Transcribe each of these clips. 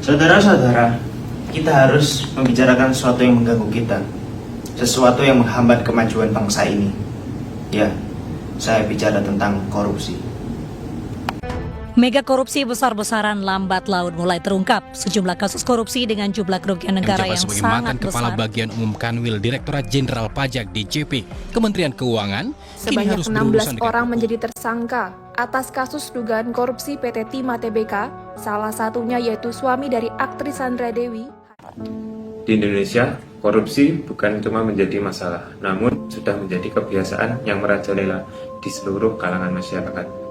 Saudara-saudara, kita harus membicarakan sesuatu yang mengganggu kita, sesuatu yang menghambat kemajuan bangsa ini. Ya, saya bicara tentang korupsi. Mega korupsi besar-besaran lambat laun mulai terungkap. Sejumlah kasus korupsi dengan jumlah kerugian negara yang sebagai sangat mantan Kepala besar. Bagian Umum Kanwil Direktorat Jenderal Pajak DJP Kementerian Keuangan kini Sebanyak harus 16 berurusan dengan orang hukum. menjadi tersangka atas kasus dugaan korupsi PT Timah Tbk, salah satunya yaitu suami dari aktris Sandra Dewi. Di Indonesia, korupsi bukan cuma menjadi masalah, namun sudah menjadi kebiasaan yang merajalela di seluruh kalangan masyarakat.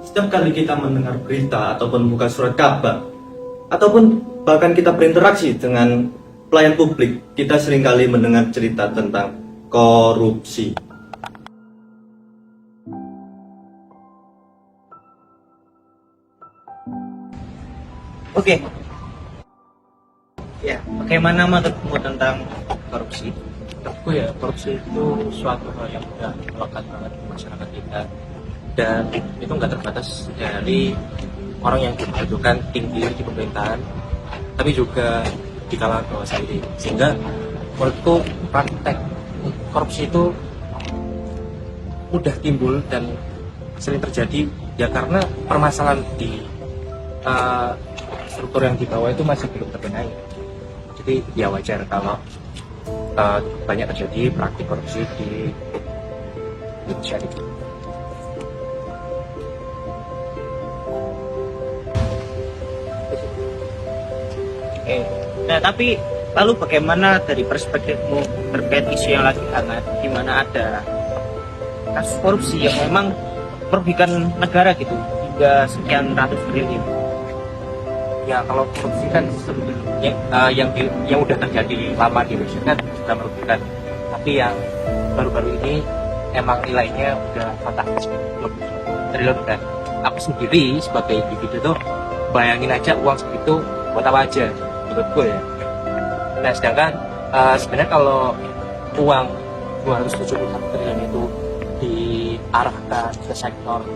Setiap kali kita mendengar berita ataupun buka surat kabar, ataupun bahkan kita berinteraksi dengan pelayan publik, kita seringkali mendengar cerita tentang korupsi. Oke. Ya, bagaimana menurutmu tentang korupsi? Menurutku ya, korupsi itu suatu hal yang mudah melekat banget di masyarakat kita, dan itu nggak terbatas dari orang yang diajukan tinggi di pemerintahan, tapi juga di kalangan bawah sendiri. Sehingga menurutku praktek korupsi itu mudah timbul dan sering terjadi ya karena permasalahan di struktur yang di bawah itu masih belum terbenahi. Jadi ya wajar kalau banyak terjadi praktik korupsi di Indonesia ini. Oke. Nah, tapi lalu bagaimana dari perspektifmu terkait isu yang lagi hangat, di mana ada kasus korupsi yang memang merugikan negara gitu hingga sekian ratus triliun? Ya kalau korupsi kan sebelumnya yang udah terjadi lama di Indonesia kan sudah merugikan, tapi yang baru-baru ini emang nilainya udah fantastis, lebih triliun. Dan aku sendiri sebagai individu tuh bayangin aja uang segitu buat apa aja menurutku ya. Nah sedangkan sebenarnya kalau uang 271 triliun itu diarahkan ke sektor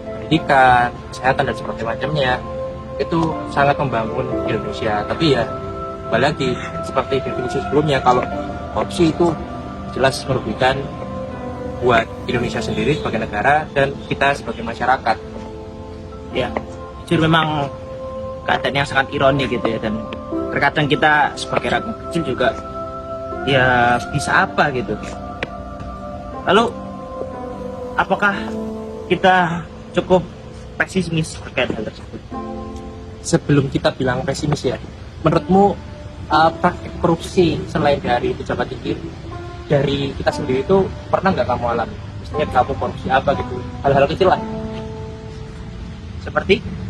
pendidikan, kesehatan dan sebagainya macamnya, itu sangat membangun Indonesia. Tapi ya kembali lagi seperti definisi sebelumnya, kalau korupsi itu jelas merugikan buat Indonesia sendiri sebagai negara dan kita sebagai masyarakat. Ya, jujur memang keadaan yang sangat ironi gitu ya, dan terkadang kita sebagai rakyat kecil juga ya bisa apa gitu. Lalu apakah kita cukup pesimis terkait hal tersebut? Sebelum kita bilang pesimis ya, menurutmu praktik korupsi selain dari pejabat tinggi dari kita sendiri itu pernah nggak kamu alami? Misalnya kamu korupsi apa gitu, hal-hal kecil lah. Seperti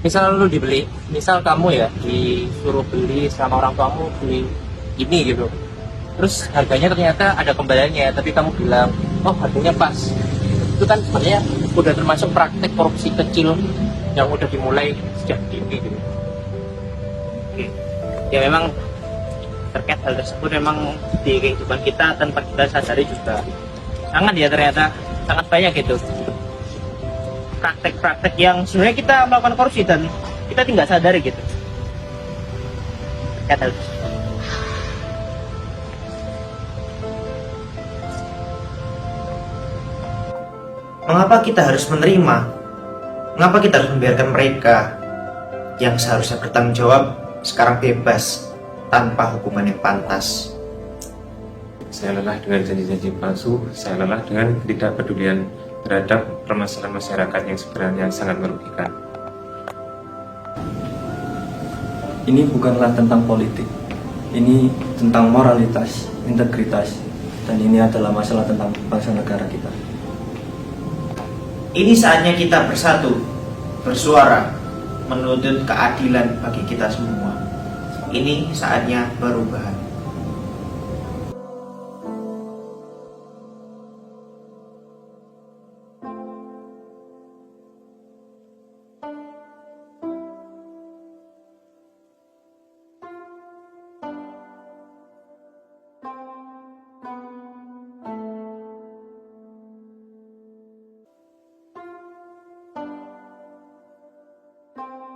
Misal lu dibeli, misal kamu ya disuruh beli sama orang tuamu beli ini gitu, terus harganya ternyata ada kembaliannya, tapi kamu bilang oh harganya pas. Itu kan sebenarnya udah termasuk praktek korupsi kecil yang udah dimulai sejak dini gitu. Oke. Ya memang terkait hal tersebut memang di kehidupan kita tanpa kita sadari juga sangat ya, ternyata sangat banyak gitu praktek-praktek yang sebenarnya kita melakukan korupsi dan kita tidak sadari gitu terkait hal tersebut. Mengapa kita harus menerima? Mengapa kita harus membiarkan mereka yang seharusnya bertanggung jawab sekarang bebas tanpa hukuman yang pantas? Saya lelah dengan janji-janji palsu, saya lelah dengan ketidakpedulian terhadap permasalahan masyarakat yang sebenarnya sangat merugikan. Ini bukanlah tentang politik, ini tentang moralitas, integritas, dan ini adalah masalah tentang bangsa negara kita. Ini saatnya kita bersatu, bersuara, menuntut keadilan bagi kita semua. Ini saatnya perubahan. Indonesia.